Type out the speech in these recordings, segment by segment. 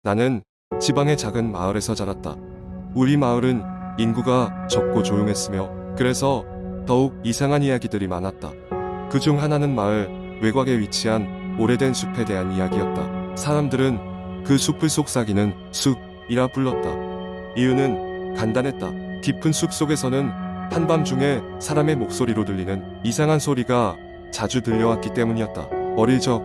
나는 지방의 작은 마을에서 자랐다. 우리 마을은 인구가 적고 조용했으며 그래서 더욱 이상한 이야기들이 많았다. 그중 하나는 마을 외곽에 위치한 오래된 숲에 대한 이야기였다. 사람들은 그 숲을 속삭이는 숲이라 불렀다. 이유는 간단했다. 깊은 숲 속에서는 한밤중에 사람의 목소리로 들리는 이상한 소리가 자주 들려왔기 때문이었다. 어릴 적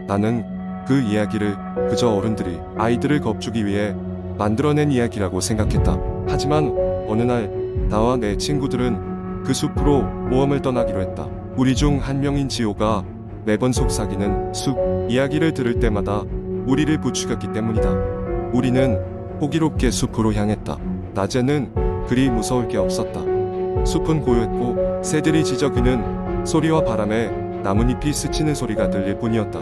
나는 그 이야기를 그저 어른들이 아이들을 겁주기 위해 만들어낸 이야기라고 생각했다. 하지만 어느 날 나와 내 친구들은 그 숲으로 모험을 떠나기로 했다. 우리 중 한 명인 지호가 매번 속삭이는 숲 이야기를 들을 때마다 우리를 부추겼기 때문이다. 우리는 호기롭게 숲으로 향했다. 낮에는 그리 무서울 게 없었다. 숲은 고요했고 새들이 지저귀는 소리와 바람에 나뭇잎이 스치는 소리가 들릴 뿐이었다.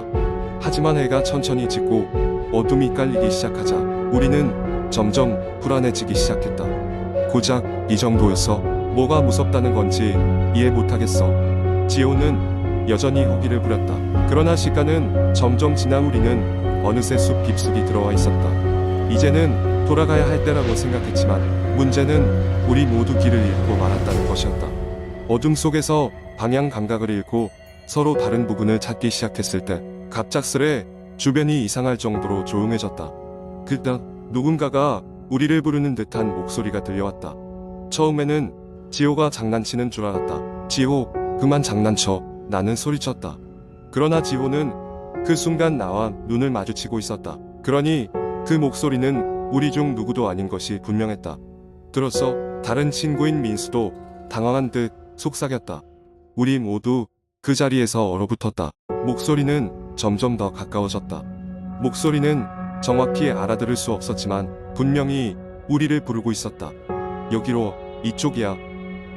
하지만 해가 천천히 지고 어둠이 깔리기 시작하자 우리는 점점 불안해지기 시작했다. 고작 이 정도였어? 뭐가 무섭다는 건지 이해 못하겠어. 지호는 여전히 호기를 부렸다. 그러나 시간은 점점 지나 우리는 어느새 숲 깊숙이 들어와 있었다. 이제는 돌아가야 할 때라고 생각했지만 문제는 우리 모두 길을 잃고 말았다는 것이었다. 어둠 속에서 방향 감각을 잃고 서로 다른 부분을 찾기 시작했을 때 갑작스레 주변이 이상할 정도로 조용해졌다. 그때 누군가가 우리를 부르는 듯한 목소리가 들려왔다. 처음에는 지호가 장난치는 줄 알았다. 지호, 그만 장난쳐. 나는 소리쳤다. 그러나 지호는 그 순간 나와 눈을 마주치고 있었다. 그러니 그 목소리는 우리 중 누구도 아닌 것이 분명했다. 들었어? 다른 친구인 민수도 당황한 듯 속삭였다. 우리 모두 그 자리에서 얼어붙었다. 목소리는 점점 더 가까워졌다. 목소리는 정확히 알아들을 수 없었지만 분명히 우리를 부르고 있었다. 여기로, 이쪽이야.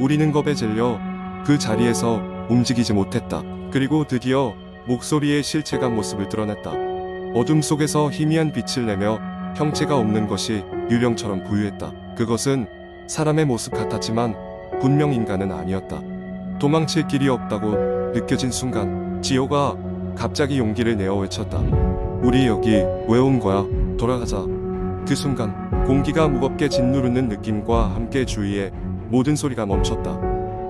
우리는 겁에 질려 그 자리에서 움직이지 못했다. 그리고 드디어 목소리의 실체감 모습을 드러냈다. 어둠 속에서 희미한 빛을 내며 형체가 없는 것이 유령처럼 부유했다. 그것은 사람의 모습 같았지만 분명 인간은 아니었다. 도망칠 길이 없다고 느껴진 순간 지호가 갑자기 용기를 내어 외쳤다. 우리 여기 왜 온 거야? 돌아가자. 그 순간 공기가 무겁게 짓누르는 느낌과 함께 주위에 모든 소리가 멈췄다.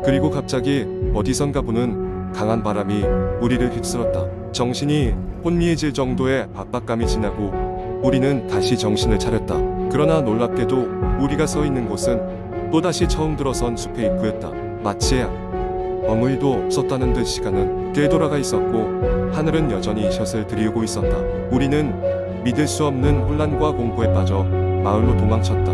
그리고 갑자기 어디선가 부는 강한 바람이 우리를 휩쓸었다. 정신이 혼미해질 정도의 압박감이 지나고 우리는 다시 정신을 차렸다. 그러나 놀랍게도 우리가 서 있는 곳은 또다시 처음 들어선 숲의 입구였다. 마치 아무 일도 없었다는 듯 시간은 되돌아가 있었고 하늘은 여전히 젖을 들이우고 있었다. 우리는 믿을 수 없는 혼란과 공포에 빠져 마을로 도망쳤다.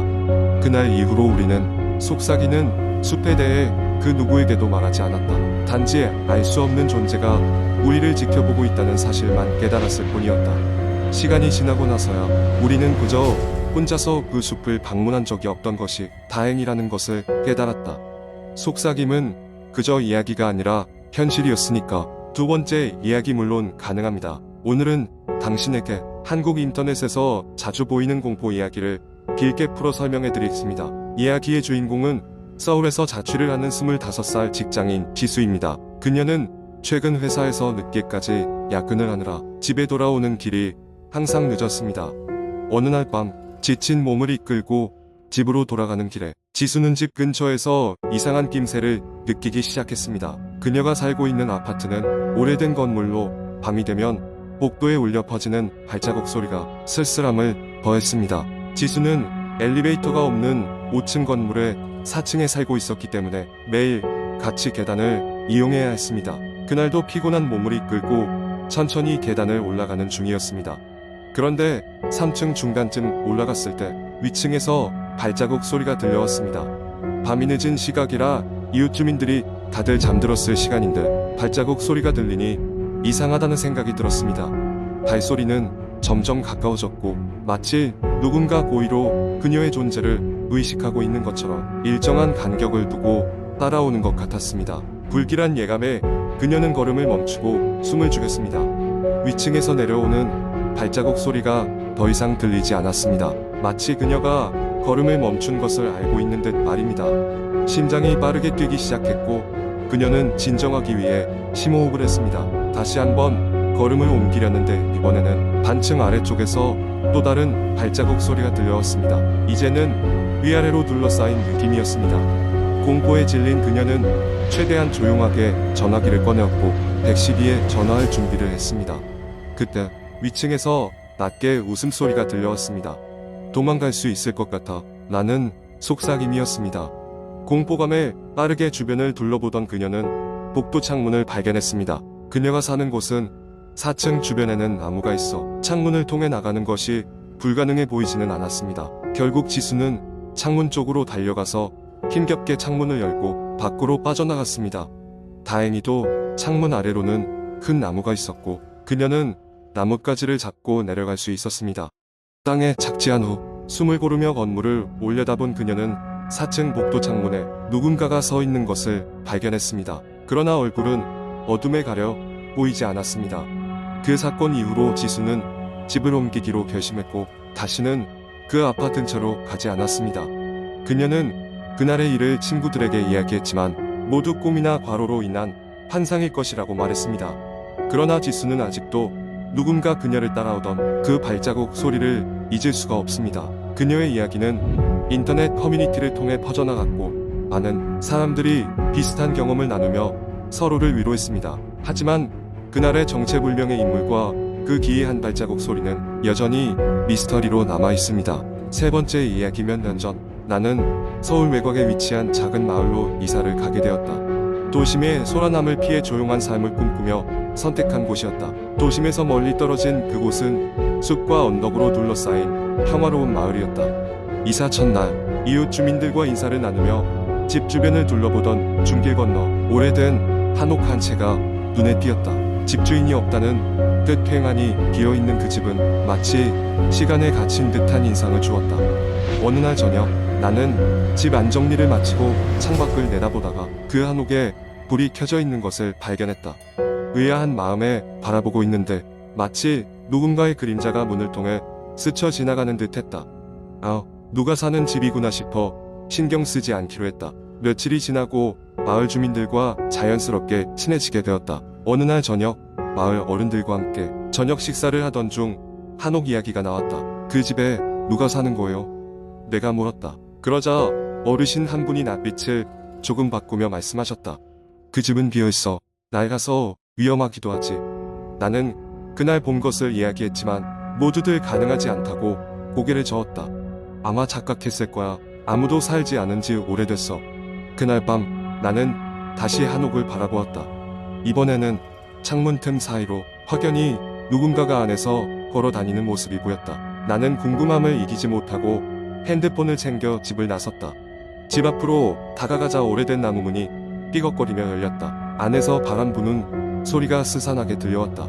그날 이후로 우리는 속삭이는 숲에 대해 그 누구에게도 말하지 않았다. 단지 알 수 없는 존재가 우리를 지켜보고 있다는 사실만 깨달았을 뿐이었다. 시간이 지나고 나서야 우리는 그저 혼자서 그 숲을 방문한 적이 없던 것이 다행이라는 것을 깨달았다. 속삭임은 그저 이야기가 아니라 현실이었으니까. 두 번째 이야기 물론 가능합니다. 오늘은 당신에게 한국 인터넷에서 자주 보이는 공포 이야기를 길게 풀어 설명해 드리겠습니다. 이야기의 주인공은 서울에서 자취를 하는 25살 직장인 지수입니다. 그녀는 최근 회사에서 늦게까지 야근을 하느라 집에 돌아오는 길이 항상 늦었습니다. 어느 날 밤 지친 몸을 이끌고 집으로 돌아가는 길에 지수는 집 근처에서 이상한 낌새를 느끼기 시작했습니다. 그녀가 살고 있는 아파트는 오래된 건물로 밤이 되면 복도에 울려 퍼지는 발자국 소리가 쓸쓸함을 더했습니다. 지수는 엘리베이터가 없는 5층 건물에 4층에 살고 있었기 때문에 매일 같이 계단을 이용해야 했습니다. 그날도 피곤한 몸을 이끌고 천천히 계단을 올라가는 중이었습니다. 그런데 3층 중간쯤 올라갔을 때 위층에서 발자국 소리가 들려왔습니다. 밤이 늦은 시각이라 이웃 주민들이 다들 잠들었을 시간인데 발자국 소리가 들리니 이상하다는 생각이 들었습니다. 발소리는 점점 가까워졌고 마치 누군가 고의로 그녀의 존재를 의식하고 있는 것처럼 일정한 간격을 두고 따라오는 것 같았습니다. 불길한 예감에 그녀는 걸음을 멈추고 숨을 죽였습니다. 위층에서 내려오는 발자국 소리가 더 이상 들리지 않았습니다. 마치 그녀가 걸음을 멈춘 것을 알고 있는 듯 말입니다. 심장이 빠르게 뛰기 시작했고 그녀는 진정하기 위해 심호흡을 했습니다. 다시 한번 걸음을 옮기려는데 이번에는 반층 아래쪽에서 또 다른 발자국 소리가 들려왔습니다. 이제는 위아래로 둘러싸인 느낌이었습니다. 공포에 질린 그녀는 최대한 조용하게 전화기를 꺼내었고 112에 전화할 준비를 했습니다. 그때 위층에서 낮게 웃음소리가 들려왔습니다. 도망갈 수 있을 것 같아 나는 속삭임이었습니다. 공포감에 빠르게 주변을 둘러보던 그녀는 복도 창문을 발견했습니다. 그녀가 사는 곳은 4층 주변에는 나무가 있어 창문을 통해 나가는 것이 불가능해 보이지는 않았습니다. 결국 지수는 창문 쪽으로 달려가서 힘겹게 창문을 열고 밖으로 빠져나갔습니다. 다행히도 창문 아래로는 큰 나무가 있었고 그녀는 나뭇가지를 잡고 내려갈 수 있었습니다. 땅에 착지한 후 숨을 고르며 건물을 올려다본 그녀는 4층 복도 창문에 누군가가 서 있는 것을 발견했습니다. 그러나 얼굴은 어둠에 가려 보이지 않았습니다. 그 사건 이후로 지수는 집을 옮기기로 결심했고 다시는 그 아파트 근처로 가지 않았습니다. 그녀는 그날의 일을 친구들에게 이야기했지만 모두 꿈이나 과로로 인한 환상일 것이라고 말했습니다. 그러나 지수는 아직도 누군가 그녀를 따라오던 그 발자국 소리를 잊을 수가 없습니다. 그녀의 이야기는 인터넷 커뮤니티를 통해 퍼져나갔고 많은 사람들이 비슷한 경험을 나누며 서로를 위로했습니다. 하지만 그날의 정체불명의 인물과 그 기이한 발자국 소리는 여전히 미스터리로 남아 있습니다. 세 번째 이야기 몇 년 전 나는 서울 외곽에 위치한 작은 마을로 이사를 가게 되었다. 도심의 소란함을 피해 조용한 삶을 꿈꾸며 선택한 곳이었다. 도심에서 멀리 떨어진 그곳은 숲과 언덕으로 둘러싸인 평화로운 마을이었다. 이사 첫날 이웃 주민들과 인사를 나누며 집 주변을 둘러보던 중길 건너 오래된 한옥 한 채가 눈에 띄었다. 집주인이 없다는 뜻 휑하니 비어있는 그 집은 마치 시간에 갇힌 듯한 인상을 주었다. 어느 날 저녁 나는 집 안정리를 마치고 창밖을 내다보다가 그 한옥에 불이 켜져 있는 것을 발견했다. 의아한 마음에 바라보고 있는데 마치 누군가의 그림자가 문을 통해 스쳐 지나가는 듯했다. 누가 사는 집이구나 싶어 신경 쓰지 않기로 했다. 며칠이 지나고 마을 주민들과 자연스럽게 친해지게 되었다. 어느 날 저녁 마을 어른들과 함께 저녁 식사를 하던 중 한옥 이야기가 나왔다. 그 집에 누가 사는 거예요? 내가 물었다. 그러자 어르신 한 분이 낯빛을 조금 바꾸며 말씀하셨다. 그 집은 비어있어. 낡아서 위험하기도 하지. 나는 그날 본 것을 이야기했지만 모두들 가능하지 않다고 고개를 저었다. 아마 착각했을 거야. 아무도 살지 않은 지 오래됐어. 그날 밤 나는 다시 한옥을 바라보았다. 이번에는 창문 틈 사이로 확연히 누군가가 안에서 걸어 다니는 모습이 보였다. 나는 궁금함을 이기지 못하고 핸드폰을 챙겨 집을 나섰다. 집 앞으로 다가가자 오래된 나무 문이 삐걱거리며 열렸다. 안에서 바람 부는 소리가 스산하게 들려왔다.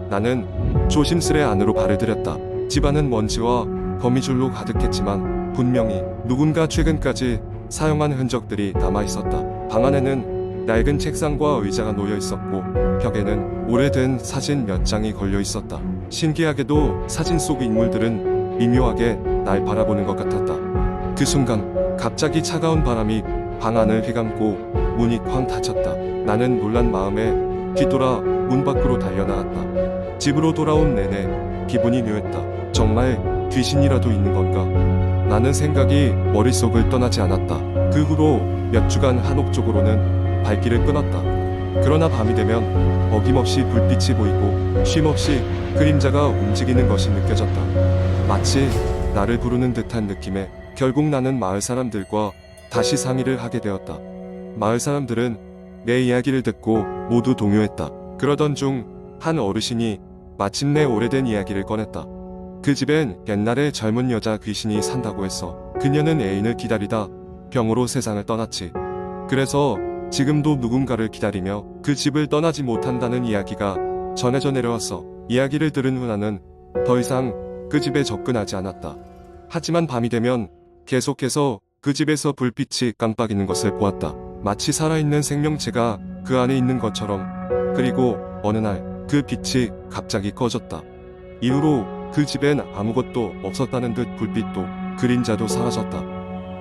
나는 조심스레 안으로 발을 들였다. 집안은 먼지와 거미줄로 가득했지만 분명히 누군가 최근까지 사용한 흔적들이 남아있었다. 방 안에는 낡은 책상과 의자가 놓여 있었고 벽에는 오래된 사진 몇 장이 걸려 있었다. 신기하게도 사진 속 인물들은 미묘하게 날 바라보는 것 같았다. 그 순간 갑자기 차가운 바람이 방 안을 휘감고 문이 쾅 닫혔다. 나는 놀란 마음에 뒤돌아 문 밖으로 달려나갔다. 집으로 돌아온 내내 기분이 묘했다. 정말 귀신이라도 있는 건가? 나는 생각이 머릿속을 떠나지 않았다. 그 후로 몇 주간 한옥 쪽으로는 발길을 끊었다. 그러나 밤이 되면 어김없이 불빛이 보이고 쉼없이 그림자가 움직이는 것이 느껴졌다. 마치 나를 부르는 듯한 느낌에 결국 나는 마을 사람들과 다시 상의를 하게 되었다. 마을 사람들은 내 이야기를 듣고 모두 동요했다. 그러던 중 한 어르신이 마침내 오래된 이야기를 꺼냈다. 그 집엔 옛날에 젊은 여자 귀신이 산다고 했어. 그녀는 애인을 기다리다 병으로 세상을 떠났지. 그래서 지금도 누군가를 기다리며 그 집을 떠나지 못한다는 이야기가 전해져 내려왔어. 이야기를 들은 후 나는 더 이상 그 집에 접근하지 않았다. 하지만 밤이 되면 계속해서 그 집에서 불빛이 깜빡이는 것을 보았다. 마치 살아있는 생명체가 그 안에 있는 것처럼. 그리고 어느 날 그 빛이 갑자기 꺼졌다. 이후로 그 집엔 아무것도 없었다는 듯 불빛도 그림자도 사라졌다.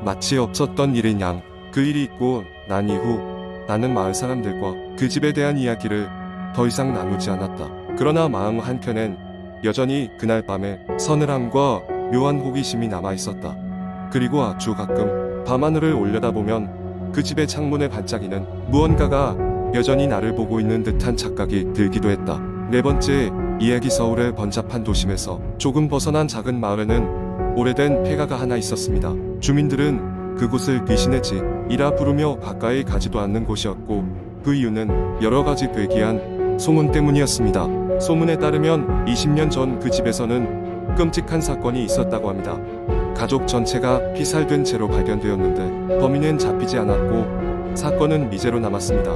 마치 없었던 일인 양. 그 일이 있고 난 이후 나는 마을 사람들과 그 집에 대한 이야기를 더 이상 나누지 않았다. 그러나 마음 한켠엔 여전히 그날 밤의 서늘함과 묘한 호기심이 남아 있었다. 그리고 아주 가끔 밤하늘을 올려다보면 그 집의 창문에 반짝이는 무언가가 여전히 나를 보고 있는 듯한 착각이 들기도 했다. 네 번째 이야기. 서울의 번잡한 도심에서 조금 벗어난 작은 마을에는 오래된 폐가가 하나 있었습니다. 주민들은 그곳을 귀신의 집이라 부르며 가까이 가지도 않는 곳이었고, 그 이유는 여러 가지 괴기한 소문 때문이었습니다. 소문에 따르면 20년 전 그 집에서는 끔찍한 사건이 있었다고 합니다. 가족 전체가 피살된 채로 발견되었는데 범인은 잡히지 않았고 사건은 미제로 남았습니다.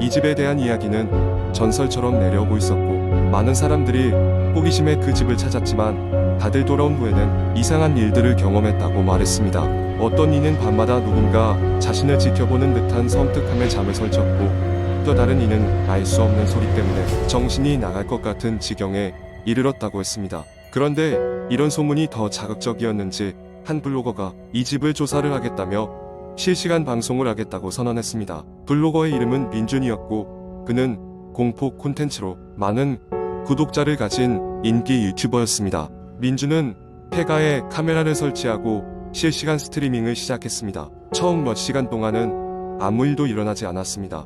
이 집에 대한 이야기는 전설처럼 내려오고 있었고, 많은 사람들이 호기심에 그 집을 찾았지만 다들 돌아온 후에는 이상한 일들을 경험했다고 말했습니다. 어떤 이는 밤마다 누군가 자신을 지켜보는 듯한 섬뜩함에 잠을 설쳤고, 또 다른 이는 알 수 없는 소리 때문에 정신이 나갈 것 같은 지경에 이르렀다고 했습니다. 그런데 이런 소문이 더 자극적이었는지 한 블로거가 이 집을 조사를 하겠다며 실시간 방송을 하겠다고 선언했습니다. 블로거의 이름은 민준이었고, 그는 공포 콘텐츠로 많은 구독자를 가진 인기 유튜버였습니다. 민준은 폐가에 카메라를 설치하고 실시간 스트리밍을 시작했습니다. 처음 몇 시간 동안은 아무 일도 일어나지 않았습니다.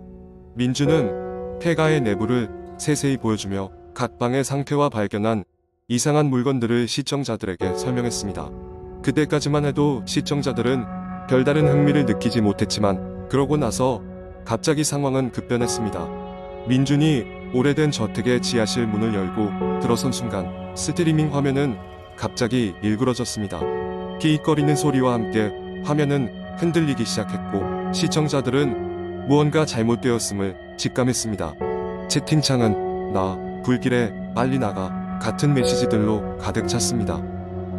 민준은 폐가의 내부를 세세히 보여주며 각 방의 상태와 발견한 이상한 물건들을 시청자들에게 설명했습니다. 그때까지만 해도 시청자들은 별다른 흥미를 느끼지 못했지만, 그러고 나서 갑자기 상황은 급변했습니다. 민준이 오래된 저택의 지하실 문을 열고 들어선 순간 스트리밍 화면은 갑자기 일그러졌습니다. 끼익거리는 소리와 함께 화면은 흔들리기 시작했고, 시청자들은 무언가 잘못되었음을 직감했습니다. 채팅창은 "나 불길해, 빨리 나가" 같은 메시지들로 가득 찼습니다.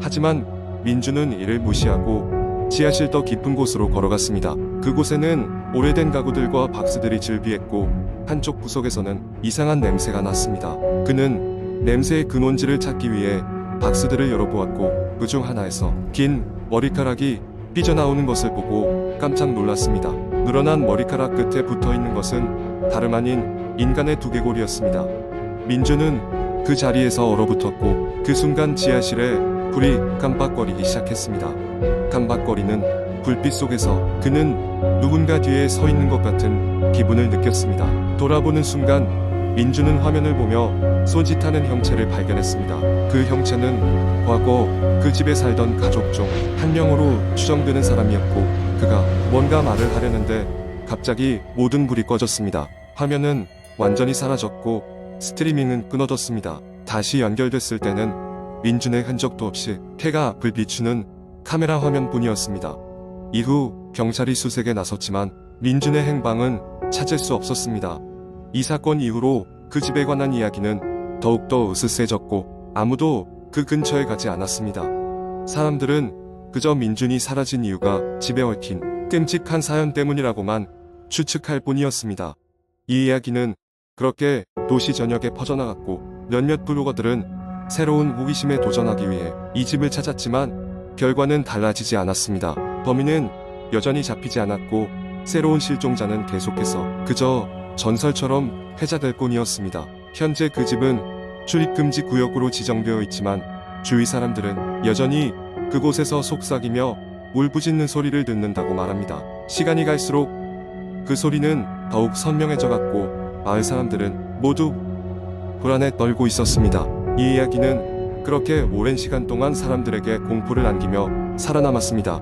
하지만 민준은 이를 무시하고 지하실 더 깊은 곳으로 걸어갔습니다. 그곳에는 오래된 가구들과 박스들이 즐비했고, 한쪽 구석에서는 이상한 냄새가 났습니다. 그는 냄새의 근원지를 찾기 위해 박스들을 열어보았고, 그중 하나에서 긴 머리카락이 삐져나오는 것을 보고 깜짝 놀랐습니다. 늘어난 머리카락 끝에 붙어있는 것은 다름 아닌 인간의 두개골이었습니다. 민준은 그 자리에서 얼어붙었고, 그 순간 지하실에 불이 깜빡거리기 시작했습니다. 깜빡거리는 불빛 속에서 그는 누군가 뒤에 서 있는 것 같은 기분을 느꼈습니다. 돌아보는 순간 민준은 화면을 보며 손짓하는 형체를 발견했습니다. 그 형체는 과거 그 집에 살던 가족 중 한 명으로 추정되는 사람이었고, 그가 뭔가 말을 하려는데 갑자기 모든 불이 꺼졌습니다. 화면은 완전히 사라졌고 스트리밍은 끊어졌습니다. 다시 연결됐을 때는 민준의 흔적도 없이 폐가 앞을 비추는 카메라 화면뿐이었습니다. 이후 경찰이 수색에 나섰지만 민준의 행방은 찾을 수 없었습니다. 이 사건 이후로 그 집에 관한 이야기는 더욱더 으스스해졌고, 아무도 그 근처에 가지 않았습니다. 사람들은 그저 민준이 사라진 이유가 집에 얽힌 끔찍한 사연 때문이라고만 추측할 뿐이었습니다. 이 이야기는 그렇게 도시 전역에 퍼져나갔고, 몇몇 블로거들은 새로운 호기심에 도전하기 위해 이 집을 찾았지만 결과는 달라지지 않았습니다. 범인은 여전히 잡히지 않았고, 새로운 실종자는 계속해서 그저 전설처럼 회자될 뿐이었습니다. 현재 그 집은 출입금지 구역으로 지정되어 있지만 주위 사람들은 여전히 그곳에서 속삭이며 울부짖는 소리를 듣는다고 말합니다. 시간이 갈수록 그 소리는 더욱 선명해져 갔고, 마을 사람들은 모두 불안에 떨고 있었습니다. 이 이야기는 그렇게 오랜 시간 동안 사람들에게 공포를 안기며 살아남았습니다.